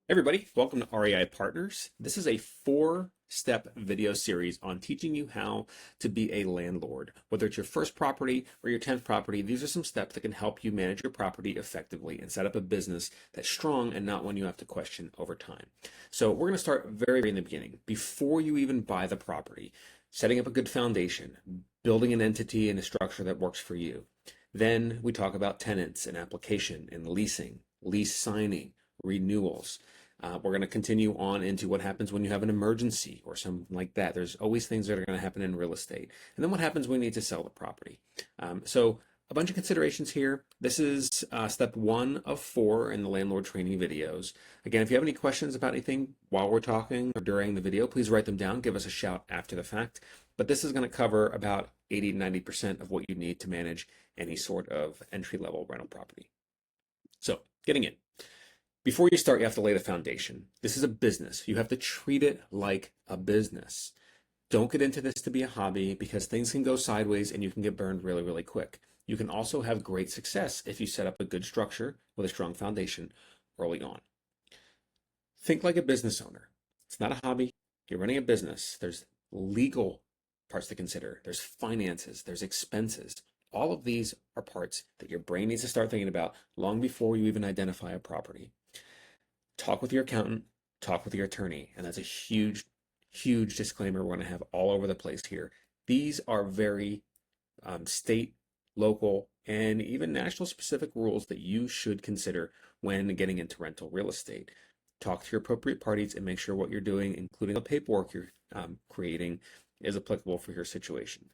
Everybody, welcome to REI Partners. This is a four-step video series on teaching you how to be a landlord. Whether it's your first property or your 10th property, these are some steps that can help you manage your property effectively and set up a business that's strong and not one you have to question over time. So we're going to start very in the beginning. Before you even buy the property, setting up a good foundation, building an entity and a structure that works for you. Then we talk about tenants and application and leasing, lease signing, renewals. We're going to continue on into what happens when you have an emergency or something like that. There's always things that are going to happen in real estate. And then what happens when we need to sell the property. So a bunch of considerations here. This is step 1 of 4 in the landlord training videos. Again, if you have any questions about anything while we're talking or during the video, please write them down. Give us a shout after the fact. But this is going to cover about 80-90% of what you need to manage any sort of entry-level rental property. So getting in. Before you start, you have to lay the foundation. This is a business. You have to treat it like a business. Don't get into this to be a hobby because things can go sideways and you can get burned really quick. You can also have great success if you set up a good structure with a strong foundation early on. Think like a business owner. It's not a hobby. You're running a business. There's legal parts to consider. There's finances. There's expenses. All of these are parts that your brain needs to start thinking about long before you even identify a property. Talk with your accountant, talk with your attorney, and that's a huge disclaimer we're going to have all over the place here. These are very state, local, and even national specific rules that you should consider when getting into rental real estate. Talk to your appropriate parties and make sure what you're doing, including the paperwork you're creating, is applicable for your situation.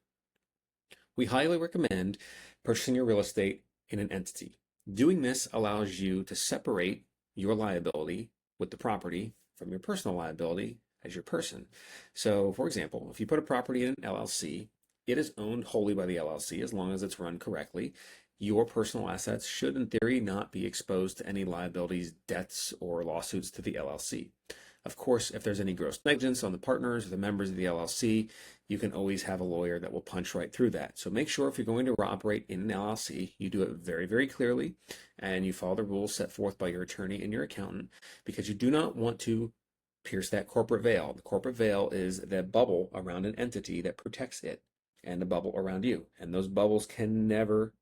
We highly recommend purchasing your real estate in an entity. Doing this allows you to separate your liability with the property from your personal liability as your person. So, for example, if you put a property in an LLC, it is owned wholly by the LLC as long as it's run correctly. Your personal assets should, in theory, not be exposed to any liabilities, debts, or lawsuits to the LLC. Of course, if there's any gross negligence on the partners or the members of the LLC, you can always have a lawyer that will punch right through that. So make sure if you're going to operate in an LLC, you do it very clearly and you follow the rules set forth by your attorney and your accountant, because you do not want to pierce that corporate veil. The corporate veil is that bubble around an entity that protects it and the bubble around you. And those bubbles can never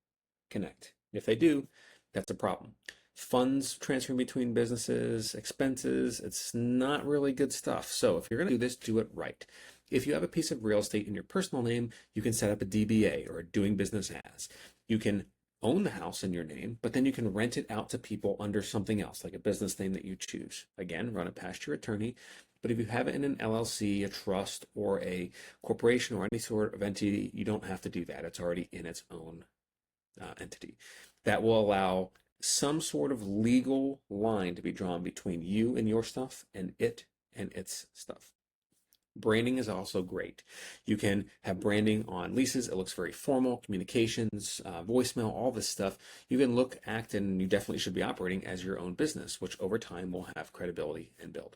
connect. If they do, that's a problem. Funds transferring between businesses, expenses, it's not really good stuff. So if you're going to do this, do it right. If you have a piece of real estate in your personal name, you can set up a DBA or a doing business as. You can own the house in your name, but then you can rent it out to people under something else, like a business name that you choose. Again, run it past your attorney. But if you have it in an LLC, a trust, or a corporation, or any sort of entity, you don't have to do that. It's already in its own entity. That will allow some sort of legal line to be drawn between you and your stuff and it and its stuff. Branding is also great. You can have branding on leases. It looks very formal, communications, voicemail, all this stuff. You can look, act, and you definitely should be operating as your own business, which over time will have credibility and build.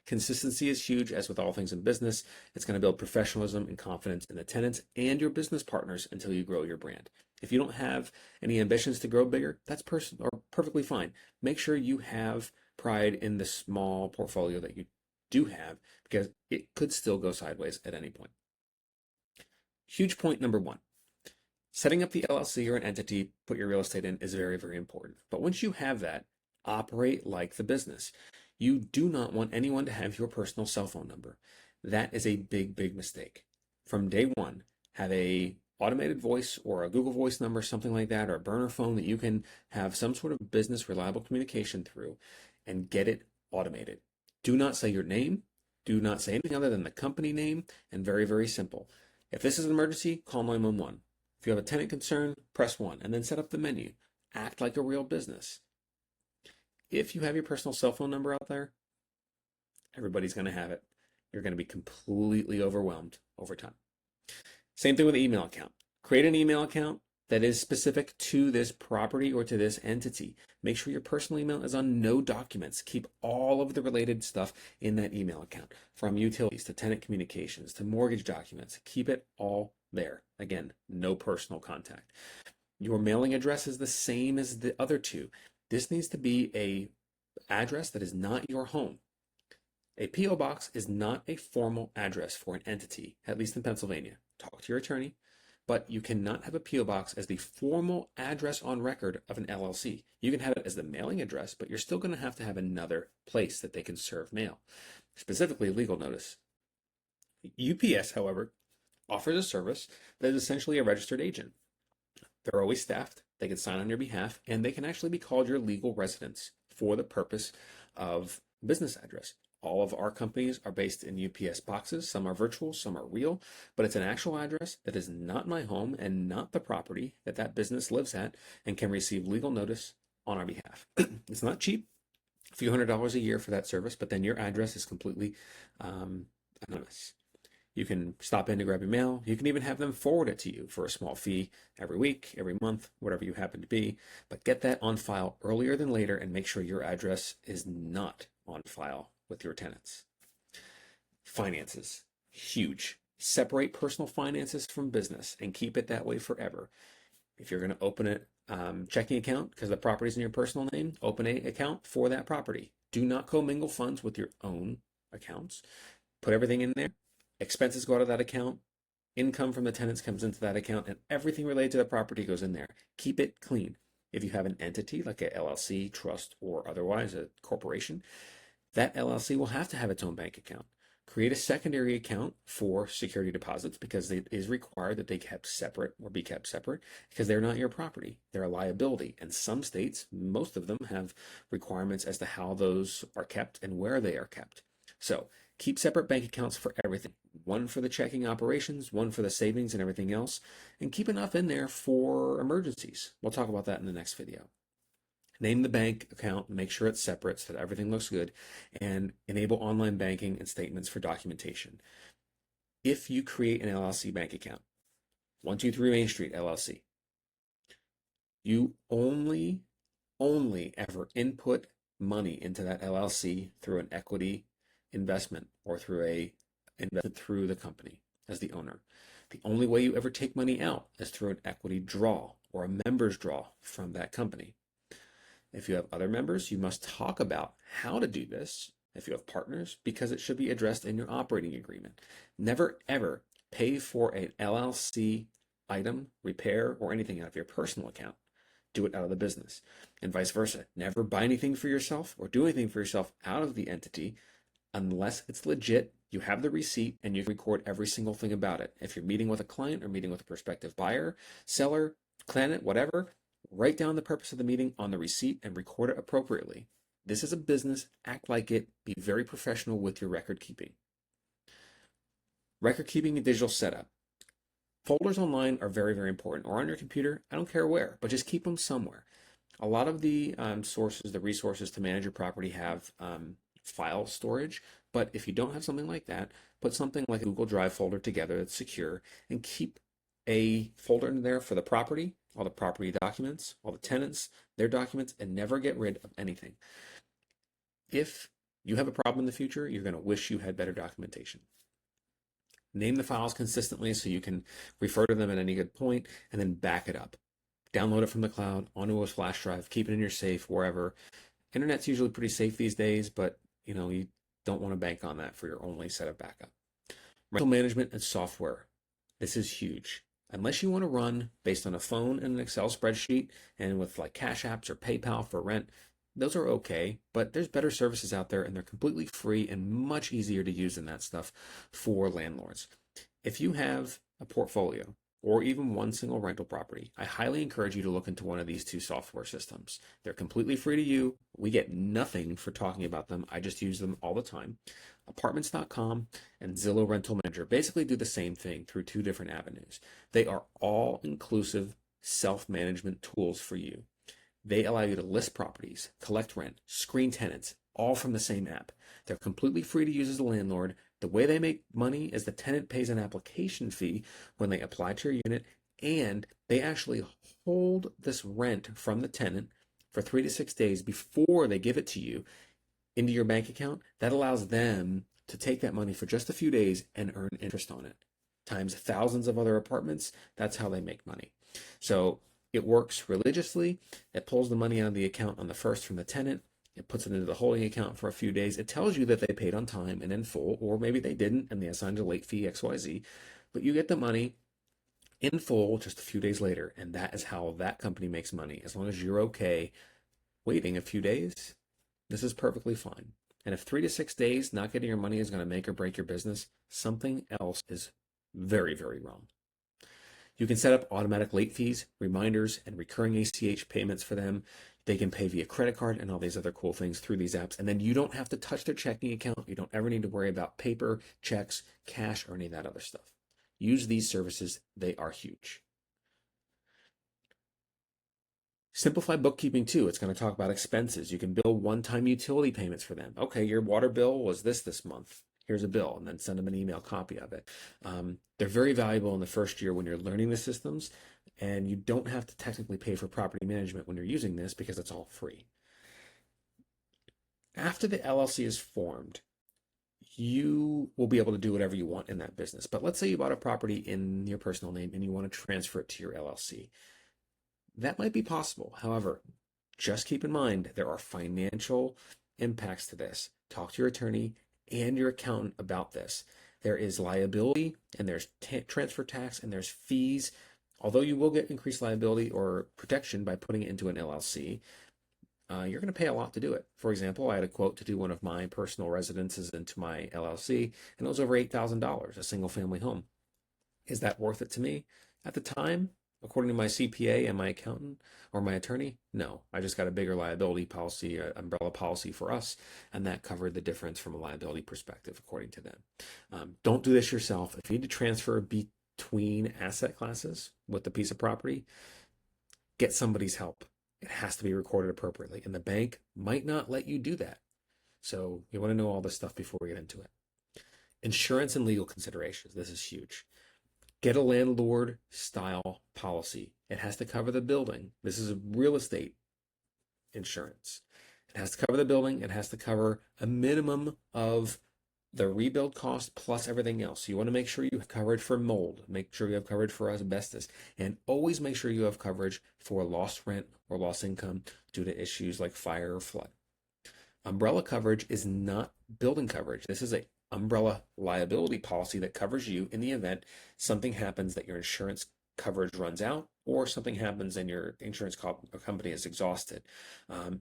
Consistency is huge, as with all things in business. It's going to build professionalism and confidence in the tenants and your business partners until you grow your brand. If you don't have any ambitions to grow bigger, that's perfectly fine. Make sure you have pride in the small portfolio that you do have, because it could still go sideways at any point. Huge point number 1. Setting up the LLC or an entity, put your real estate in, is very important. But once you have that, operate like the business. You do not want anyone to have your personal cell phone number. That is a big mistake. From day one, have a automated voice or a Google Voice number, something like that, or a burner phone that you can have some sort of business reliable communication through, and get it automated. Do not say your name. Do not say anything other than the company name, and very simple. If this is an emergency, call 911. If you have a tenant concern, press 1, and then set up the menu. Act like a real business. If you have your personal cell phone number out there, everybody's going to have it. You're going to be completely overwhelmed over time. Same thing with the email account. Create an email account that is specific to this property or to this entity. Make sure your personal email is on no documents. Keep all of the related stuff in that email account, from utilities to tenant communications to mortgage documents. Keep it all there. Again, no personal contact. Your mailing address is the same as the other two. This needs to be a address that is not your home. A P.O. box is not a formal address for an entity, at least in Pennsylvania. Talk to your attorney, but you cannot have a P.O. box as the formal address on record of an LLC. You can have it as the mailing address, but you're still going to have another place that they can serve mail, specifically legal notice. UPS, however, offers a service that is essentially a registered agent. They're always staffed, they can sign on your behalf, and they can actually be called your legal residence for the purpose of business address. All of our companies are based in UPS boxes. Some are virtual, some are real, but it's an actual address that is not my home and not the property that that business lives at and can receive legal notice on our behalf. It's not cheap, a few $100s a year for that service, but then your address is completely anonymous. You can stop in to grab your mail. You can even have them forward it to you for a small fee every week, every month, whatever you happen to be. But get that on file earlier than later and make sure your address is not on file with your tenants. Finances, huge. Separate personal finances from business and keep it that way forever. If you're going to open a checking account because the property's in your personal name, open an account for that property. Do not commingle funds with your own accounts. Put everything in there. Expenses go out of that account. Income from the tenants comes into that account, and everything related to the property goes in there. Keep it clean. If you have an entity like a LLC, trust, or otherwise a corporation, that LLC will have to have its own bank account. Create a secondary account for security deposits because it is required that they kept separate or be kept separate because they're not your property. They're a liability. And some states, most of them, have requirements as to how those are kept and where they are kept. So keep separate bank accounts for everything. One for the checking operations, one for the savings and everything else, and keep enough in there for emergencies. We'll talk about that in the next video. Name the bank account, make sure it's separate so that everything looks good, and enable online banking and statements for documentation. If you create an LLC bank account, 123 Main Street LLC, you only ever input money into that LLC through an equity investment or through the company as the owner. The only way you ever take money out is through an equity draw or a member's draw from that company. If you have other members, you must talk about how to do this. If you have partners, because it should be addressed in your operating agreement. Never ever pay for an LLC item, repair, or anything out of your personal account. Do it out of the business, and vice versa. Never buy anything for yourself or do anything for yourself out of the entity unless it's legit, you have the receipt, and you can record every single thing about it. If you're meeting with a client or meeting with a prospective buyer, seller, tenant, whatever, write down the purpose of the meeting on the receipt and record it appropriately. This is a business. Act like it. Be very professional with your record keeping. Record keeping and digital setup. Folders online are very, very important, or on your computer. I don't care where, but just keep them somewhere. A lot of the the resources to manage your property have file storage, but if you don't have something like that, put something like a Google Drive folder together that's secure and keep a folder in there for the property, all the property documents, all the tenants, their documents, and never get rid of anything. If you have a problem in the future, you're going to wish you had better documentation. Name the files consistently so you can refer to them at any good point, and then back it up. Download it from the cloud onto a flash drive, keep it in your safe, wherever. Internet's usually pretty safe these days, but you don't want to bank on that for your only set of backup. Rental management and software. This is huge. Unless you want to run based on a phone and an Excel spreadsheet and with like Cash Apps or PayPal for rent, those are okay, but there's better services out there and they're completely free and much easier to use than that stuff for landlords. If you have a portfolio or even one single rental property, I highly encourage you to look into one of these two software systems. They're completely free to you. We get nothing for talking about them. I just use them all the time. Apartments.com and Zillow Rental Manager basically do the same thing through two different avenues. They are all inclusive self-management tools for you. They allow you to list properties, collect rent, screen tenants, all from the same app. They're completely free to use as a landlord. The way they make money is the tenant pays an application fee when they apply to your unit, and they actually hold this rent from the tenant for 3 to 6 days before they give it to you into your bank account. That allows them to take that money for just a few days and earn interest on it. Times thousands of other apartments, that's how they make money. So it works religiously. It pulls the money out of the account on the first from the tenant, It puts it into the holding account for a few days. It tells you that they paid on time and in full, or maybe they didn't and they assigned a late fee XYZ, but you get the money in full just a few days later. And that is how that company makes money. As long as you're okay waiting a few days, this is perfectly fine. And if 3 to 6 days not getting your money is going to make or break your business, something else is very, very wrong. You can set up automatic late fees, reminders, and recurring ACH payments for them. They can pay via credit card and all these other cool things through these apps. And then you don't have to touch their checking account. You don't ever need to worry about paper, checks, cash, or any of that other stuff. Use these services. They are huge. Simplify bookkeeping too. It's going to talk about expenses. You can bill one-time utility payments for them. Okay, your water bill was this month. Here's a bill, and then send them an email copy of it. They're very valuable in the first year when you're learning the systems, and you don't have to technically pay for property management when you're using this because it's all free. After the LLC is formed, you will be able to do whatever you want in that business. But let's say you bought a property in your personal name and you want to transfer it to your LLC. That might be possible. However, just keep in mind there are financial impacts to this. Talk to your attorney and your accountant about this. There is liability and there's transfer tax and there's fees. Although you will get increased liability or protection by putting it into an LLC, you're going to pay a lot to do it. For example, I had a quote to do one of my personal residences into my LLC, and it was over $8,000, a single family home. Is that worth it to me? At the time, according to my CPA and my accountant or my attorney, no. I just got a bigger liability policy, umbrella policy for us, and that covered the difference from a liability perspective, according to them. Don't do this yourself. If you need to transfer between asset classes with the piece of property, get somebody's help. It has to be recorded appropriately, and the bank might not let you do that. So you want to know all this stuff before we get into it. Insurance and legal considerations. This is huge. Get a landlord style policy. It has to cover the building. This is a real estate insurance. It has to cover the building. It has to cover a minimum of the rebuild cost plus everything else. So you want to make sure you have coverage for mold, make sure you have coverage for asbestos, and always make sure you have coverage for lost rent or lost income due to issues like fire or flood. Umbrella coverage is not building coverage. This is a umbrella liability policy that covers you in the event something happens that your insurance coverage runs out or something happens and your insurance company is exhausted.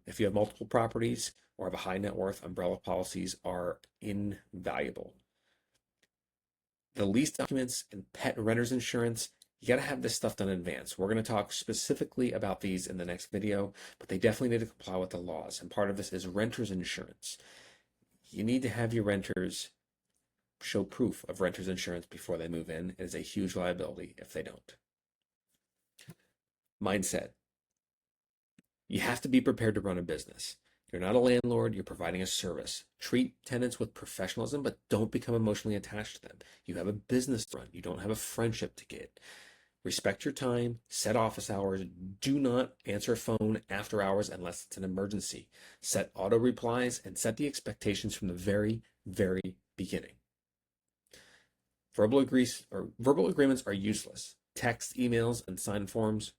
If you have multiple properties or have a high net worth, umbrella policies are invaluable. The lease documents and pet renter's insurance, you got to have this stuff done in advance. We're going to talk specifically about these in the next video, but they definitely need to comply with the laws. And part of this is renter's insurance. You need to have your renters show proof of renter's insurance before they move in. It is a huge liability if they don't. Mindset. You have to be prepared to run a business. You're not a landlord, you're providing a service. Treat tenants with professionalism, but don't become emotionally attached to them. You have a business to run. You don't have a friendship to get. Respect your time, set office hours. Do not answer a phone after hours unless it's an emergency. Set auto replies and set the expectations from the very, very beginning. Verbal agreements are useless. Text, emails, and signed forms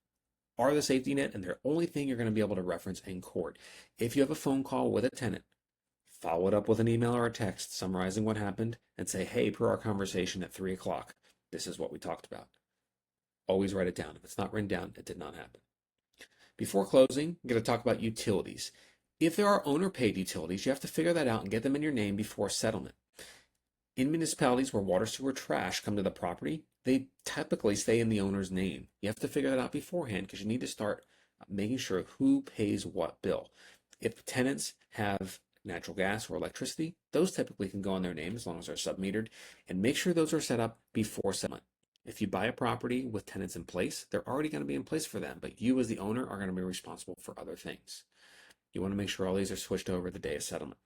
are the safety net, and they're the only thing you're going to be able to reference in court. If you have a phone call with a tenant, follow it up with an email or a text summarizing what happened and say, hey, per our conversation at 3 o'clock, this is what we talked about. Always write it down. If it's not written down, it did not happen. Before closing, I'm going to talk about utilities. If there are owner-paid utilities, you have to figure that out and get them in your name before settlement. In municipalities where water, sewer, trash come to the property, they typically stay in the owner's name. You have to figure that out beforehand because you need to start making sure who pays what bill. If tenants have natural gas or electricity, those typically can go on their name as long as they're submetered, and make sure those are set up before settlement. If you buy a property with tenants in place, they're already going to be in place for them, but you as the owner are going to be responsible for other things. You want to make sure all these are switched over the day of settlement.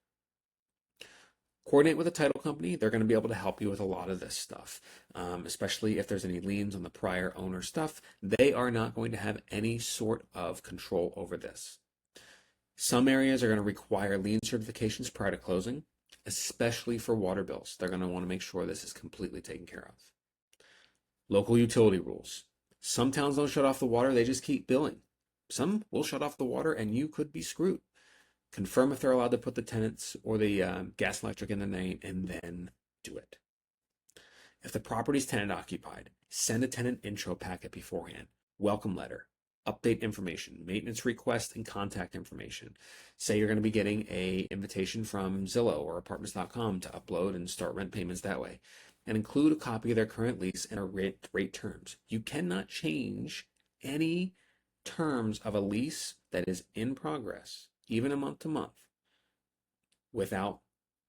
Coordinate with a title company. They're going to be able to help you with a lot of this stuff, especially if there's any liens on the prior owner stuff. They are not going to have any sort of control over this. Some areas are going to require lien certifications prior to closing, especially for water bills. They're going to want to make sure this is completely taken care of. Local utility rules. Some towns don't shut off the water, they just keep billing. Some will shut off the water and you could be screwed. confirm if they're allowed to put the tenants or the gas and electric in the name, and then do it. If the property is tenant occupied, send a tenant intro packet beforehand, welcome letter, update information, maintenance request, and contact information. Say you're going to be getting a invitation from Zillow or apartments.com to upload and start rent payments that way, and include a copy of their current lease and rate terms. You cannot change any terms of a lease that is in progress, even a month to month, without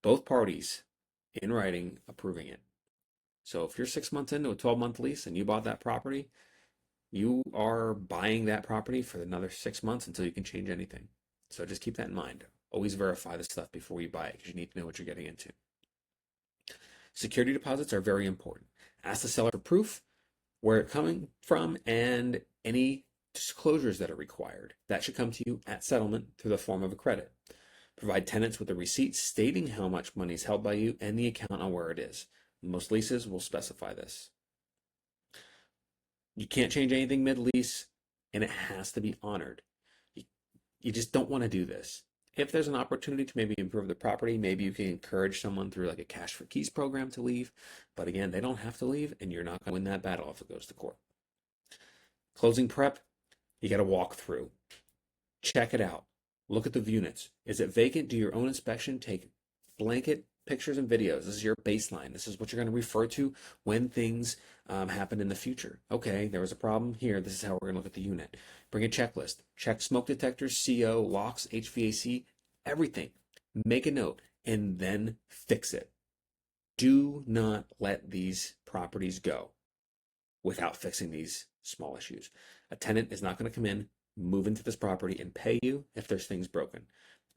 both parties in writing approving it. So if you're 6 months into a 12-month lease and you bought that property, you are buying that property for another 6 months until you can change anything. So just keep that in mind. Always verify the stuff before you buy it because you need to know what you're getting into. Security deposits are very important. Ask the seller for proof, where it's coming from, and any disclosures that are required. That should come to you at settlement through the form of a credit. Provide tenants with a receipt stating how much money is held by you and the account on where it is. Most leases will specify this. You can't change anything mid-lease, and it has to be honored. You just don't want to do this. If there's an opportunity to maybe improve the property, maybe you can encourage someone through like a cash for keys program to leave. But again, they don't have to leave, and you're not going to win that battle if it goes to court. Closing prep, you got to walk through. Check it out. Look at the units. Is it vacant? Do your own inspection. Take blanket pictures and videos. This is your baseline. This is what you're going to refer to when things happen in the future. Okay, there was a problem here. This is how we're going to look at the unit. Bring a checklist. Check smoke detectors, CO, locks, HVAC, everything. Make a note and then fix it. Do not let these properties go without fixing these small issues. A tenant is not going to come in, move into this property, and pay you if there's things broken.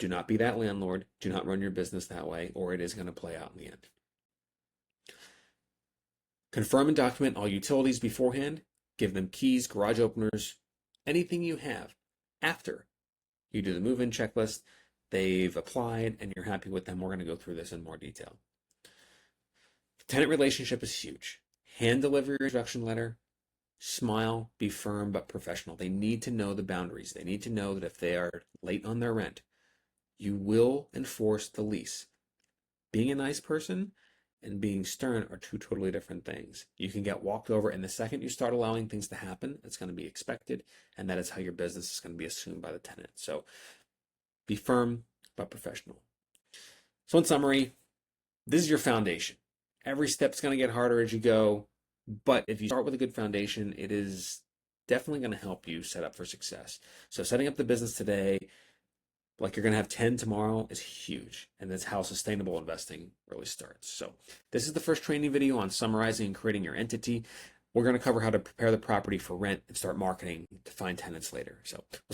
Do not be that landlord. Do not run your business that way, or it is going to play out in the end. Confirm and document all utilities beforehand. Give them keys, garage openers, anything you have. After you do the move-in checklist, they've applied, and you're happy with them. We're going to go through this in more detail. Tenant relationship is huge. Hand deliver your introduction letter. Smile, be firm but professional. They need to know the boundaries. They need to know that if they are late on their rent, you will enforce the lease. Being a nice person and being stern are two totally different things. You can get walked over, and the second you start allowing things to happen, it's going to be expected, and that is how your business is going to be assumed by the tenant. So be firm but professional. So in summary, this is your foundation. Every step's going to get harder as you go, but if you start with a good foundation, it is definitely going to help you set up for success. So setting up the business today, like you're going to have 10 tomorrow, is huge. And that's how sustainable investing really starts. So this is the first training video on summarizing and creating your entity. We're going to cover how to prepare the property for rent and start marketing to find tenants later. So